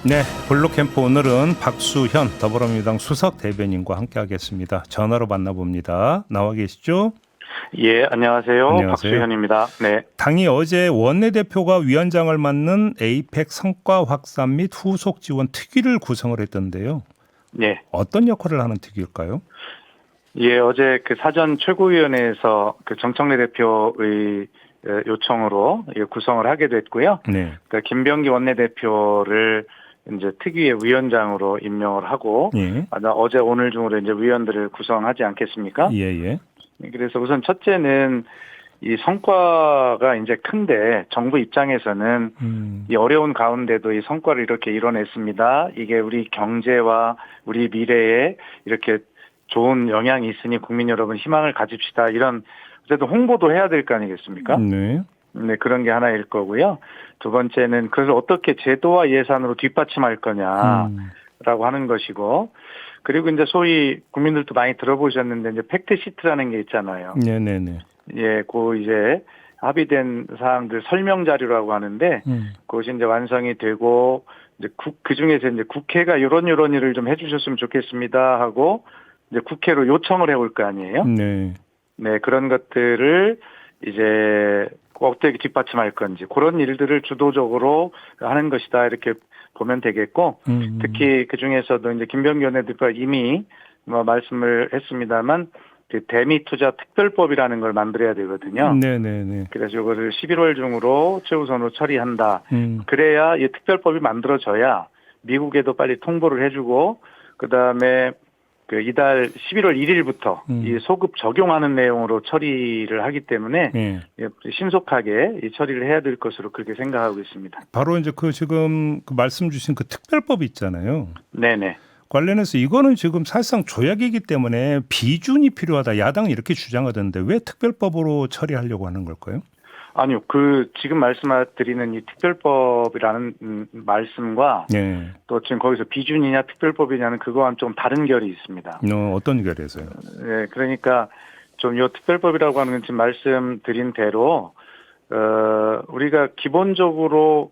네, 블루캠프 오늘은 박수현 더불어민주당 수석 대변인과 함께하겠습니다. 전화로 만나봅니다. 나와 계시죠? 예, 안녕하세요. 안녕하세요. 박수현입니다. 네. 당이 어제 원내대표가 위원장을 맡는 에이펙 성과 확산 및 후속 지원 특위를 구성을 했던데요. 예. 어떤 역할을 하는 특위일까요? 예, 어제 그 사전 최고위원회에서 그 정청래 대표의 요청으로 구성을 하게 됐고요. 네. 그러니까 김병기 원내대표를 이제 특위의 위원장으로 임명을 하고 예. 어제 오늘 중으로 이제 위원들을 구성하지 않겠습니까? 예, 예. 그래서 우선 첫째는 이 성과가 이제 큰데 정부 입장에서는 이 어려운 가운데도 이 성과를 이렇게 이뤄냈습니다. 이게 우리 경제와 우리 미래에 이렇게 좋은 영향이 있으니 국민 여러분 희망을 가집시다. 이런 어쨌든 홍보도 해야 될 거 아니겠습니까? 네. 네, 그런 게 하나일 거고요. 두 번째는 그걸 어떻게 제도와 예산으로 뒷받침할 거냐라고 하는 것이고, 그리고 이제 소위 국민들도 많이 들어보셨는데 이제 팩트 시트라는 게 있잖아요. 네네네. 예, 그 이제 합의된 사항들 설명 자료라고 하는데 그것이 이제 완성이 되고 이제 그 중에서 이제 국회가 이런 일을 좀 해주셨으면 좋겠습니다 하고 이제 국회로 요청을 해올 거 아니에요. 네. 네, 그런 것들을 이제 어떻게 뒷받침할 건지 그런 일들을 주도적으로 하는 것이다 이렇게 보면 되겠고 특히 그 중에서도 이제 김병기 원내대표가 이미 뭐 말씀을 했습니다만 그 대미 투자 특별법이라는 걸 만들어야 되거든요. 네네네. 그래서 이거를 11월 중으로 최우선으로 처리한다. 그래야 이 특별법이 만들어져야 미국에도 빨리 통보를 해주고 그 다음에 그 이달 11월 1일부터 이 소급 적용하는 내용으로 처리를 하기 때문에 네. 신속하게 이 처리를 해야 될 것으로 그렇게 생각하고 있습니다. 바로 이제 그 지금 그 말씀 주신 그 특별법 있잖아요. 네네. 관련해서 이거는 지금 사실상 조약이기 때문에 비준이 필요하다. 야당은 이렇게 주장하던데 왜 특별법으로 처리하려고 하는 걸까요? 아니요. 그 지금 말씀드리는 이 특별법이라는 말씀과 네. 또 지금 거기서 비준이냐 특별법이냐는 그거와는 좀 다른 결이 있습니다. 어떤 결에서요? 네, 그러니까 좀 이 특별법이라고 하는 건 지금 말씀드린 대로 우리가 기본적으로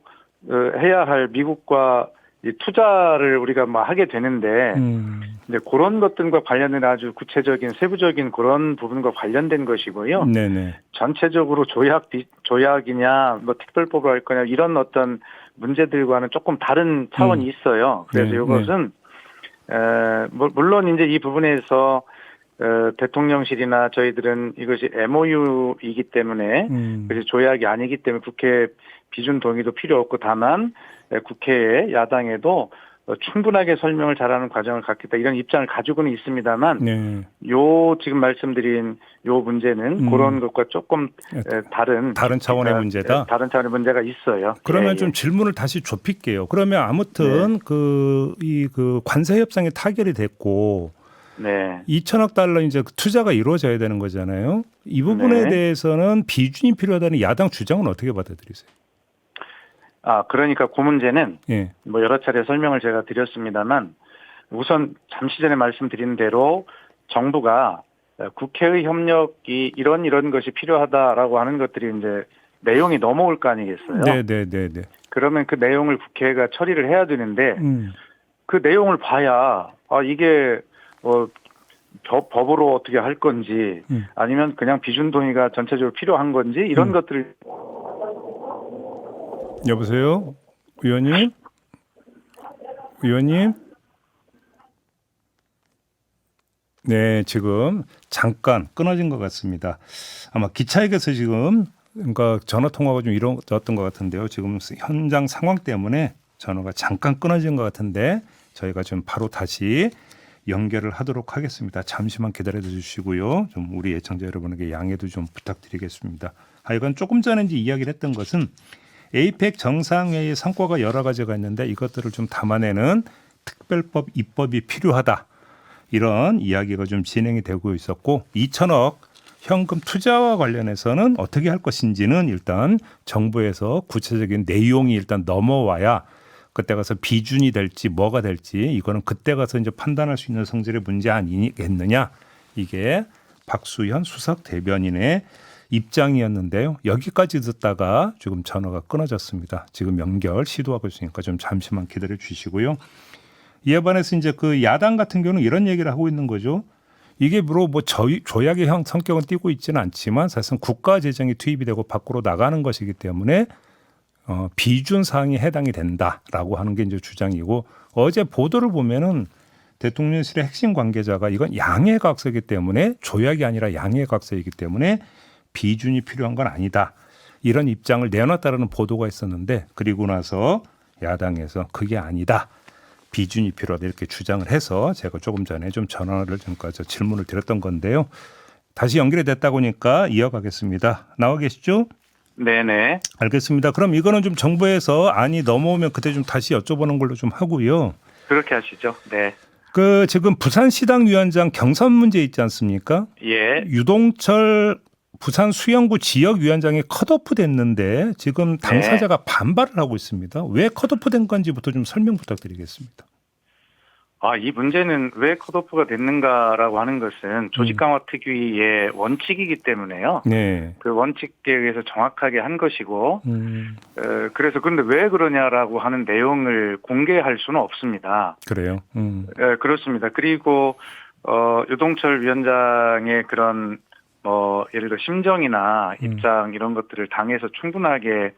해야 할 미국과 이 투자를 우리가 뭐 하게 되는데 이제 그런 것들과 관련된 아주 구체적인 세부적인 그런 부분과 관련된 것이고요. 네네. 전체적으로 조약이냐 뭐 특별법을 할 거냐 이런 어떤 문제들과는 조금 다른 차원이 있어요. 그래서 네, 이것은 물론 이제 이 부분에서 대통령실이나 저희들은 이것이 MOU이기 때문에 그래서 조약이 아니기 때문에 국회 비준 동의도 필요 없고 다만 국회에 야당에도 충분하게 설명을 잘하는 과정을 갖겠다 이런 입장을 가지고는 있습니다만 네. 요 지금 말씀드린 요 문제는 그런 것과 조금 다른 차원의 문제다. 다른 차원의 문제가 있어요. 그러면 예, 좀 예. 질문을 다시 좁힐게요. 그러면 아무튼 그 관세 협상이 타결이 됐고 네. 2천억 달러 이제 투자가 이루어져야 되는 거잖아요. 이 부분에 네. 대해서는 비준이 필요하다는 야당 주장은 어떻게 받아들이세요? 그러니까 그 문제는 예. 뭐 여러 차례 설명을 제가 드렸습니다만 우선 잠시 전에 말씀드린 대로 정부가 국회의 협력이 이런 것이 필요하다라고 하는 것들이 이제 내용이 넘어올 거 아니겠어요? 네. 그러면 그 내용을 국회가 처리를 해야 되는데 그 내용을 봐야 이게 법으로 어떻게 할 건지 아니면 그냥 비준 동의가 전체적으로 필요한 건지 이런 것들을 여보세요? 의원님? 네, 지금 잠깐 끊어진 것 같습니다. 아마 기차역에서 지금 그러니까 전화 통화가 좀 이루어졌던 것 같은데요. 지금 현장 상황 때문에 전화가 잠깐 끊어진 것 같은데 저희가 좀 바로 다시 연결을 하도록 하겠습니다. 잠시만 기다려 주시고요. 좀 우리 애청자 여러분에게 양해도 좀 부탁드리겠습니다. 하여간 조금 전에 이제 이야기를 했던 것은 에이펙 정상회의 성과가 여러 가지가 있는데 이것들을 좀 담아내는 특별법 입법이 필요하다. 이런 이야기가 좀 진행이 되고 있었고 2천억 현금 투자와 관련해서는 어떻게 할 것인지는 일단 정부에서 구체적인 내용이 일단 넘어와야 그때 가서 비준이 될지 뭐가 될지 이거는 그때 가서 이제 판단할 수 있는 성질의 문제 아니겠느냐. 이게 박수현 수석 대변인의 입장이었는데요. 여기까지 듣다가 지금 전화가 끊어졌습니다. 지금 연결 시도하고 있으니까 좀 잠시만 기다려 주시고요. 이에 반해서 이제 그 야당 같은 경우는 이런 얘기를 하고 있는 거죠. 이게 뭐 조약의 성격은 띠고 있지는 않지만 사실상 국가 재정이 투입이 되고 밖으로 나가는 것이기 때문에 비준 사항에 해당이 된다라고 하는 게 이제 주장이고, 어제 보도를 보면은 대통령실의 핵심 관계자가 이건 양해각서이기 때문에, 조약이 아니라 양해각서이기 때문에 비준이 필요한 건 아니다, 이런 입장을 내놨다라는 보도가 있었는데, 그리고 나서 야당에서 그게 아니다, 비준이 필요하다, 이렇게 주장을 해서 제가 조금 전에 좀 전화를 전까지 질문을 드렸던 건데요. 다시 연결이 됐다고 하니까 이어가겠습니다. 나와 계시죠? 네네. 알겠습니다. 그럼 이거는 좀 정부에서 안이 넘어오면 그때 좀 다시 여쭤보는 걸로 좀 하고요. 그렇게 하시죠. 네. 그 지금 부산시당위원장 경선 문제 있지 않습니까? 예. 유동철 부산 수영구 지역위원장이 컷오프 됐는데 지금 당사자가 반발을 하고 있습니다. 왜 컷오프 된 건지부터 좀 설명 부탁드리겠습니다. 이 문제는 왜 컷오프가 됐는가라고 하는 것은 조직 강화 특위의 원칙이기 때문에요. 네. 그 원칙에 의해서 정확하게 한 것이고, 그래서 그런데 왜 그러냐라고 하는 내용을 공개할 수는 없습니다. 그래요. 그렇습니다. 그리고 유동철 위원장의 그런 예를 들어 심정이나 입장 이런 것들을 당에서 충분하게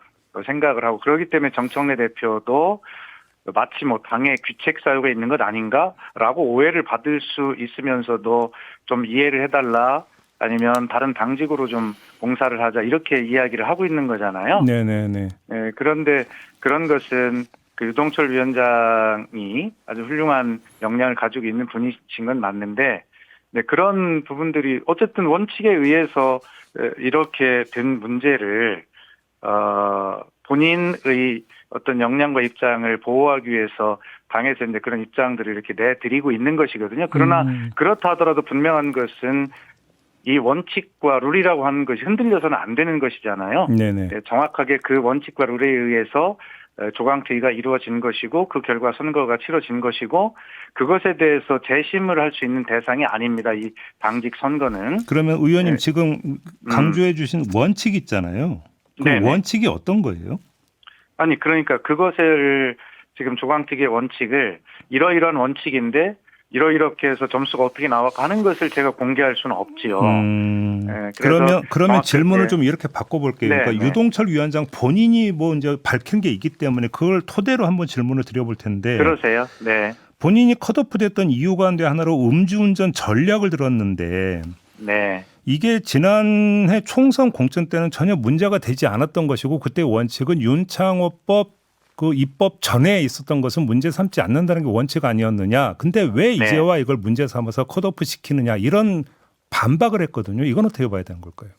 생각을 하고, 그렇기 때문에 정청래 대표도 마치 당의 귀책 사유가 있는 것 아닌가라고 오해를 받을 수 있으면서도 좀 이해를 해달라, 아니면 다른 당직으로 좀 봉사를 하자, 이렇게 이야기를 하고 있는 거잖아요. 네네네. 네, 그런데 그런 것은 그 유동철 위원장이 아주 훌륭한 역량을 가지고 있는 분이신 건 맞는데, 네, 그런 부분들이 어쨌든 원칙에 의해서 이렇게 된 문제를 본인의 어떤 역량과 입장을 보호하기 위해서 당에서 이제 그런 입장들을 이렇게 내드리고 있는 것이거든요. 그러나 그렇다 하더라도 분명한 것은 이 원칙과 룰이라고 하는 것이 흔들려서는 안 되는 것이잖아요. 네네. 네, 정확하게 그 원칙과 룰에 의해서 조강특위가 이루어진 것이고, 그 결과 선거가 치러진 것이고, 그것에 대해서 재심을 할 수 있는 대상이 아닙니다. 이 당직 선거는. 그러면 의원님 네. 지금 강조해 주신 원칙 있잖아요. 그 네네. 원칙이 어떤 거예요? 아니, 그러니까 그것을 지금 조강특위의 원칙을 이러이러한 원칙인데 이렇게 해서 점수가 어떻게 나왔고 하는 것을 제가 공개할 수는 없지요. 네, 그러면 질문을 좀 이렇게 바꿔볼게요. 네, 그러니까 네. 유동철 위원장 본인이 뭐 이제 밝힌 게 있기 때문에 그걸 토대로 한번 질문을 드려볼 텐데. 그러세요. 네. 본인이 컷오프됐던 이유 가운데 하나로 음주운전 전략을 들었는데. 네. 이게 지난해 총선 공천 때는 전혀 문제가 되지 않았던 것이고, 그때 원칙은 윤창호법 그 입법 전에 있었던 것은 문제 삼지 않는다는 게 원칙 아니었느냐. 근데 왜 이제와 이걸 문제 삼아서 컷오프 시키느냐, 이런 반박을 했거든요. 이건 어떻게 봐야 되는 걸까요?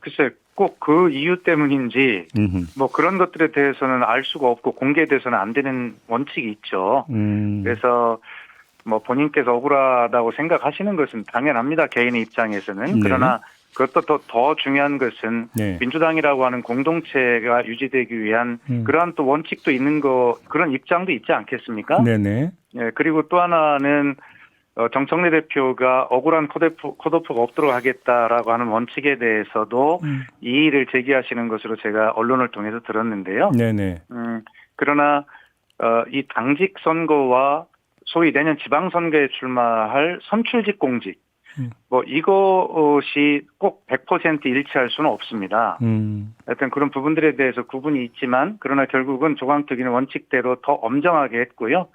글쎄, 꼭 그 이유 때문인지 뭐 그런 것들에 대해서는 알 수가 없고 공개돼서는 안 되는 원칙이 있죠. 그래서 뭐 본인께서 억울하다고 생각하시는 것은 당연합니다. 개인의 입장에서는. 그러나 그것도 더 중요한 것은 민주당이라고 하는 공동체가 유지되기 위한 그러한 또 원칙도 있는 그런 입장도 있지 않겠습니까? 네네. 예, 그리고 또 하나는 정청래 대표가 억울한 컷오프가 없도록 하겠다라고 하는 원칙에 대해서도 이의를 제기하시는 것으로 제가 언론을 통해서 들었는데요. 네네. 그러나 이 당직 선거와 소위 내년 지방선거에 출마할 선출직 공직, 뭐 이것이 꼭 100% 일치할 수는 없습니다. 하여튼 그런 부분들에 대해서 구분이 있지만, 그러나 결국은 조강특위는 원칙대로 더 엄정하게 했고요.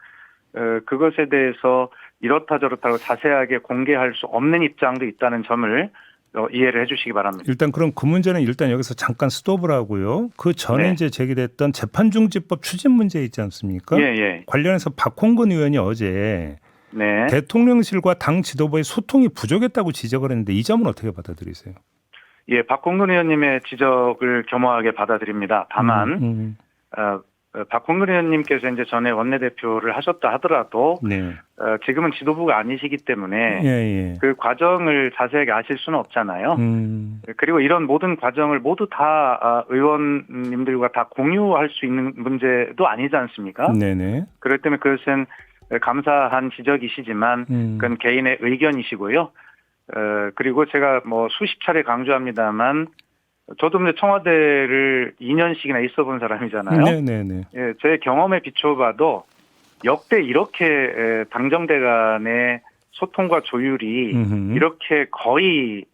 그것에 대해서 이렇다 저렇다고 자세하게 공개할 수 없는 입장도 있다는 점을 이해를 해주시기 바랍니다. 일단 그럼 그 문제는 일단 여기서 잠깐 스톱을 하고요. 그 전에 이제 제기됐던 재판중지법 추진 문제 있지 않습니까? 예. 관련해서 박홍근 의원이 어제 대통령실과 당 지도부의 소통이 부족했다고 지적을 했는데, 이 점은 어떻게 받아들이세요? 예, 박홍근 의원님의 지적을 겸허하게 받아들입니다. 다만 박홍근 의원님께서 이제 전에 원내대표를 하셨다 하더라도 지금은 지도부가 아니시기 때문에 그 과정을 자세하게 아실 수는 없잖아요. 그리고 이런 모든 과정을 모두 다 의원님들과 다 공유할 수 있는 문제도 아니지 않습니까? 네네. 그렇기 때문에 그것은 감사한 지적이시지만 그건 개인의 의견이시고요. 그리고 제가 뭐 수십 차례 강조합니다만 저도 이제 청와대를 2년씩이나 있어 본 사람이잖아요. 네네네. 예, 제 경험에 비춰봐도 역대 이렇게 당정대 간의 소통과 조율이 이렇게 거의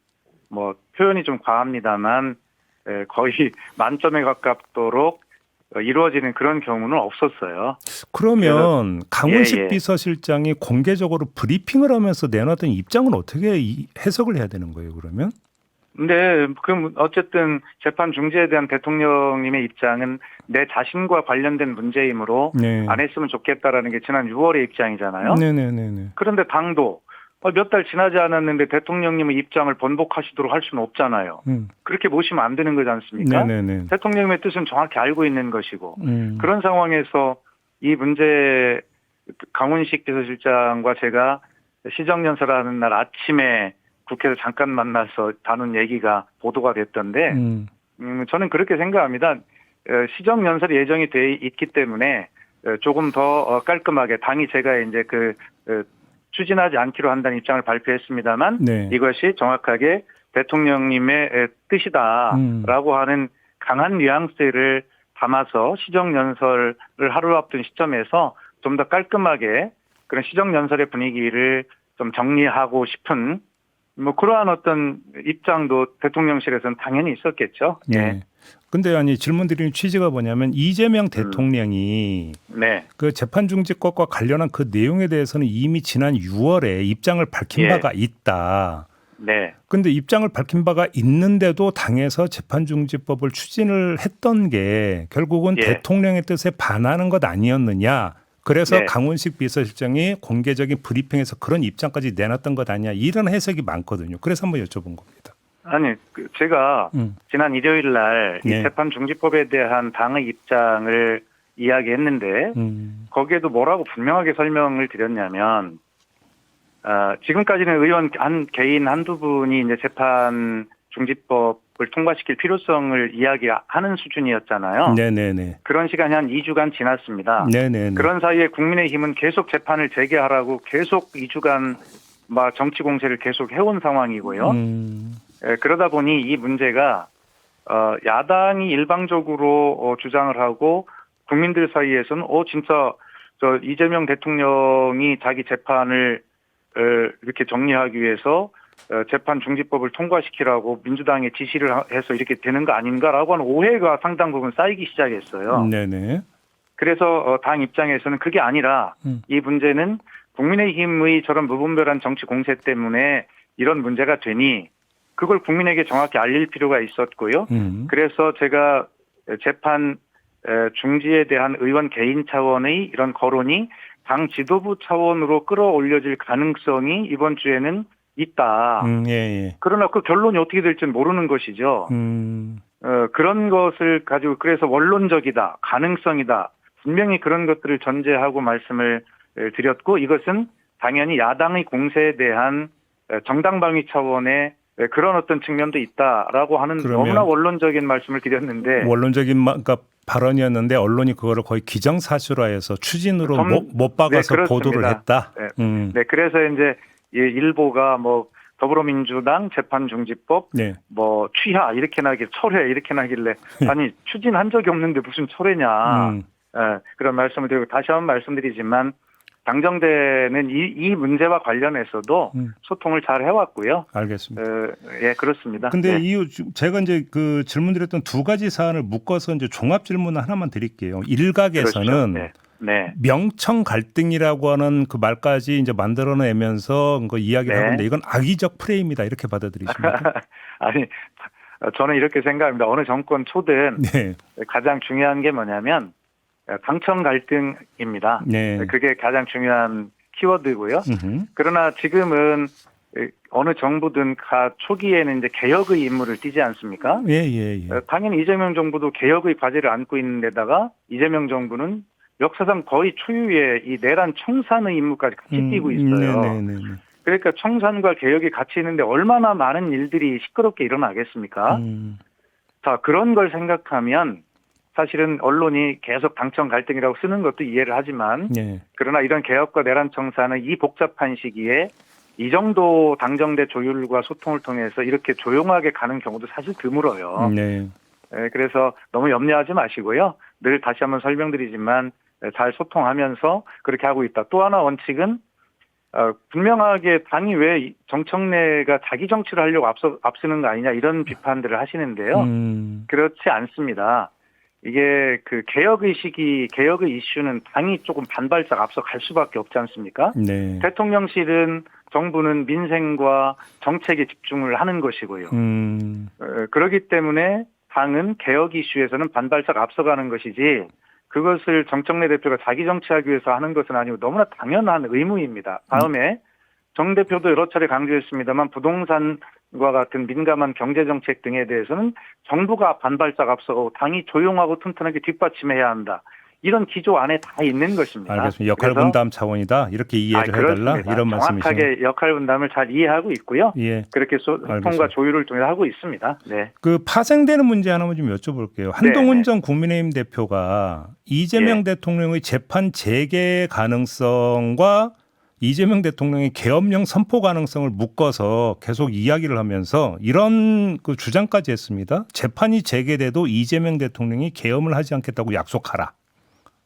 뭐 표현이 좀 과합니다만 거의 만점에 가깝도록 이루어지는 그런 경우는 없었어요. 그러면 강훈식 예. 비서실장이 공개적으로 브리핑을 하면서 내놨던 입장은 어떻게 해석을 해야 되는 거예요, 그러면? 근데 그럼 어쨌든 재판 중지에 대한 대통령님의 입장은 내 자신과 관련된 문제이므로 네. 안 했으면 좋겠다라는 게 지난 6월의 입장이잖아요. 네네네네. 그런데 당도 몇 달 지나지 않았는데 대통령님의 입장을 번복하시도록 할 수는 없잖아요. 그렇게 모시면 안 되는 거지 않습니까? 네네네. 대통령님의 뜻은 정확히 알고 있는 것이고 그런 상황에서 이 문제 강훈식 비서실장과 제가 시정연설하는 날 아침에 국회에서 잠깐 만나서 다룬 얘기가 보도가 됐던데 저는 그렇게 생각합니다. 시정연설이 예정이 돼 있기 때문에 조금 더 깔끔하게 당이 제가 이제 추진하지 않기로 한다는 입장을 발표했습니다만 네. 이것이 정확하게 대통령님의 뜻이다라고 하는 강한 뉘앙스를 담아서 시정연설을 하루 앞둔 시점에서 좀 더 깔끔하게 그런 시정연설의 분위기를 좀 정리하고 싶은 뭐 그러한 어떤 입장도 대통령실에서는 당연히 있었겠죠. 네. 근데 아니 질문 드리는 취지가 뭐냐면 이재명 대통령이 네. 그 재판 중지법과 관련한 그 내용에 대해서는 이미 지난 6월에 입장을 밝힌 바가 있다. 네. 근데 입장을 밝힌 바가 있는데도 당에서 재판 중지법을 추진을 했던 게 결국은 대통령의 뜻에 반하는 것 아니었느냐. 그래서 강훈식 비서실장이 공개적인 브리핑에서 그런 입장까지 내놨던 것 아니냐. 이런 해석이 많거든요. 그래서 한번 여쭤본 겁니다. 아니, 제가 지난 일요일 날 이 재판 중지법에 대한 당의 입장을 이야기했는데 거기에도 뭐라고 분명하게 설명을 드렸냐면 지금까지는 의원 개인 한두 분이 이제 재판 중지법을 통과시킬 필요성을 이야기하는 수준이었잖아요. 네네네. 그런 시간이 한 2주간 지났습니다. 네네네. 그런 사이에 국민의힘은 계속 재판을 재개하라고 계속 2주간 막 정치 공세를 계속 해온 상황이고요. 그러다 보니 이 문제가 야당이 일방적으로 주장을 하고 국민들 사이에서는 진짜 저 이재명 대통령이 자기 재판을 이렇게 정리하기 위해서 재판 중지법을 통과시키라고 민주당에 지시를 해서 이렇게 되는 거 아닌가라고 하는 오해가 상당 부분 쌓이기 시작했어요. 네네. 그래서 당 입장에서는 그게 아니라 이 문제는 국민의힘의 저런 무분별한 정치 공세 때문에 이런 문제가 되니 그걸 국민에게 정확히 알릴 필요가 있었고요. 그래서 제가 재판 중지에 대한 의원 개인 차원의 이런 거론이 당 지도부 차원으로 끌어올려질 가능성이 이번 주에는 있다. 그러나 그 결론이 어떻게 될지는 모르는 것이죠. 그런 것을 가지고 그래서 원론적이다, 가능성이다. 분명히 그런 것들을 전제하고 말씀을 드렸고 이것은 당연히 야당의 공세에 대한 정당 방위 차원의 그런 어떤 측면도 있다라고 하는 너무나 원론적인 말씀을 드렸는데 원론적인 그러니까 발언이었는데 언론이 그거를 거의 기정사실화해서 추진으로 못 박아서 보도를 했다. 네, 그래서 이제 일보가 뭐 더불어민주당 재판중지법 뭐 취하 이렇게 나길 철회 이렇게 나길래 아니 추진한 적이 없는데 무슨 철회냐 그런 말씀을 드리고 다시 한번 말씀드리지만 당정대는 이 문제와 관련해서도 소통을 잘 해왔고요. 알겠습니다. 그렇습니다. 근데 제가 이제 그 질문드렸던 두 가지 사안을 묶어서 이제 종합 질문 하나만 드릴게요. 일각에서는 명청 갈등이라고 하는 그 말까지 이제 만들어내면서 이야기를 하는데 이건 악의적 프레임이다 이렇게 받아들이십니까? 아니, 저는 이렇게 생각합니다. 어느 정권 초든 가장 중요한 게 뭐냐면 당청 갈등입니다. 그게 가장 중요한 키워드고요. 그러나 지금은 어느 정부든 초기에는 이제 개혁의 임무를 띠지 않습니까? 당연히 이재명 정부도 개혁의 과제를 안고 있는 데다가 이재명 정부는 역사상 거의 초유의 이 내란 청산의 임무까지 같이 띠고 있어요. 그러니까 청산과 개혁이 같이 있는데 얼마나 많은 일들이 시끄럽게 일어나겠습니까? 자, 그런 걸 생각하면 사실은 언론이 계속 당청 갈등이라고 쓰는 것도 이해를 하지만 그러나 이런 개혁과 내란 청산의 이 복잡한 시기에 이 정도 당정대 조율과 소통을 통해서 이렇게 조용하게 가는 경우도 사실 드물어요. 네. 그래서 너무 염려하지 마시고요. 늘 다시 한번 설명드리지만 잘 소통하면서 그렇게 하고 있다. 또 하나 원칙은 분명하게 당이 왜 정청래가 자기 정치를 하려고 앞서는 거 아니냐 이런 비판들을 하시는데요. 그렇지 않습니다. 이게 그 개혁의 이슈는 당이 조금 반발짝 앞서 갈 수밖에 없지 않습니까? 네. 대통령실은 정부는 민생과 정책에 집중을 하는 것이고요. 그렇기 때문에 당은 개혁 이슈에서는 반발짝 앞서가는 것이지 그것을 정청래 대표가 자기 정치하기 위해서 하는 것은 아니고 너무나 당연한 의무입니다. 다음에 정 대표도 여러 차례 강조했습니다만 부동산과 같은 민감한 경제정책 등에 대해서는 정부가 반발짝 앞서고 당이 조용하고 튼튼하게 뒷받침해야 한다. 이런 기조 안에 다 있는 것입니다. 알겠습니다. 역할 분담 차원이다. 이렇게 이해를 해달라 이런 말씀이시죠. 정확하게 역할 분담을 잘 이해하고 있고요. 예. 그렇게 소통과 조율을 통해 하고 있습니다. 네. 그 파생되는 문제 하나만 좀 여쭤볼게요. 한동훈 전 국민의힘 대표가 이재명 대통령의 재판 재개 가능성과 이재명 대통령의 계엄령 선포 가능성을 묶어서 계속 이야기를 하면서 이런 그 주장까지 했습니다. 재판이 재개돼도 이재명 대통령이 계엄을 하지 않겠다고 약속하라.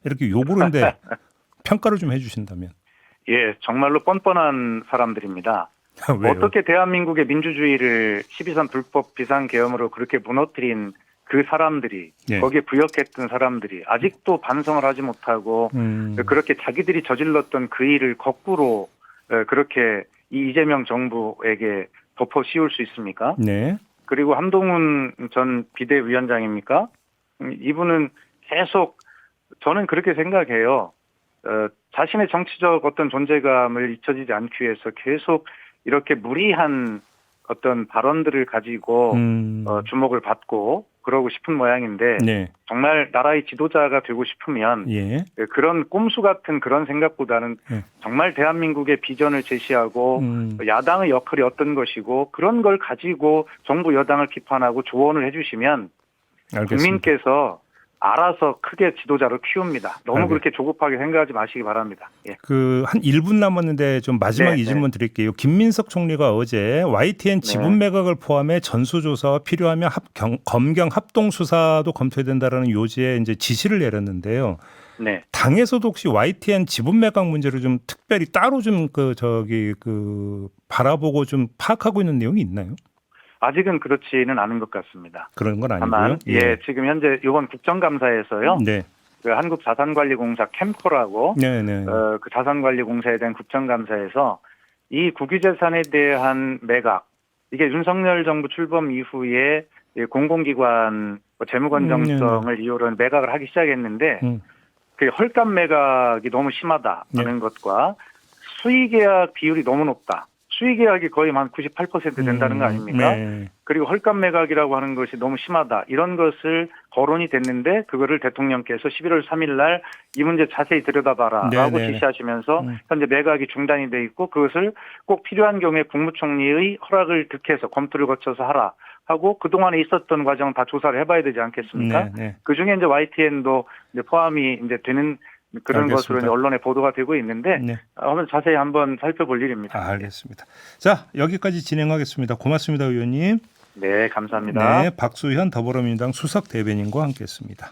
이렇게 요구를 했는데 평가를 좀 해주신다면. 예, 정말로 뻔뻔한 사람들입니다. 왜요? 어떻게 대한민국의 민주주의를 12.3 불법 비상계엄으로 그렇게 무너뜨린 그 사람들이 거기에 부역했던 사람들이 아직도 반성을 하지 못하고 그렇게 자기들이 저질렀던 그 일을 거꾸로 그렇게 이재명 정부에게 덮어 씌울 수 있습니까? 네. 그리고 한동훈 전 비대위원장입니까? 이분은 계속 저는 그렇게 생각해요. 자신의 정치적 어떤 존재감을 잊혀지지 않기 위해서 계속 이렇게 무리한 어떤 발언들을 가지고 주목을 받고 그러고 싶은 모양인데 정말 나라의 지도자가 되고 싶으면 그런 꼼수 같은 그런 생각보다는 정말 대한민국의 비전을 제시하고 야당의 역할이 어떤 것이고 그런 걸 가지고 정부 여당을 비판하고 조언을 해주시면 국민께서 알아서 크게 지도자로 키웁니다. 너무 그렇게 조급하게 생각하지 마시기 바랍니다. 예. 그 한 1분 남았는데 좀 마지막 이 질문 드릴게요. 김민석 총리가 어제 YTN 지분 매각을 포함해 전수조사와 필요하면 검경 합동 수사도 검토해야 된다라는 요지에 이제 지시를 내렸는데요. 네. 당에서도 혹시 YTN 지분 매각 문제를 좀 특별히 따로 좀 바라보고 좀 파악하고 있는 내용이 있나요? 아직은 그렇지는 않은 것 같습니다. 그런 건 아니고요. 다만 지금 현재 이번 국정감사에서요. 그 한국자산관리공사 캠코라고 그 자산관리공사에 대한 국정감사에서 이 국유재산에 대한 매각 이게 윤석열 정부 출범 이후에 공공기관 재무건정성을 이유로 매각을 하기 시작했는데 그 헐값 매각이 너무 심하다는 것과 수의계약 비율이 너무 높다. 수의계약이 거의 한 98% 된다는 거 아닙니까? 그리고 헐값 매각이라고 하는 것이 너무 심하다. 이런 것을 거론이 됐는데 그거를 대통령께서 11월 3일 날 이 문제 자세히 들여다봐라 라고 지시하시면서 현재 매각이 중단이 돼 있고 그것을 꼭 필요한 경우에 국무총리의 허락을 득해서 검토를 거쳐서 하라 하고 그동안에 있었던 과정은 다 조사를 해봐야 되지 않겠습니까? 그중에 이제 YTN도 이제 포함이 이제 되는 그런 것으로 이제 언론에 보도가 되고 있는데 한번 자세히 한번 살펴볼 일입니다. 알겠습니다. 자, 여기까지 진행하겠습니다. 고맙습니다, 의원님. 네, 감사합니다. 네, 박수현 더불어민주당 수석 대변인과 함께했습니다.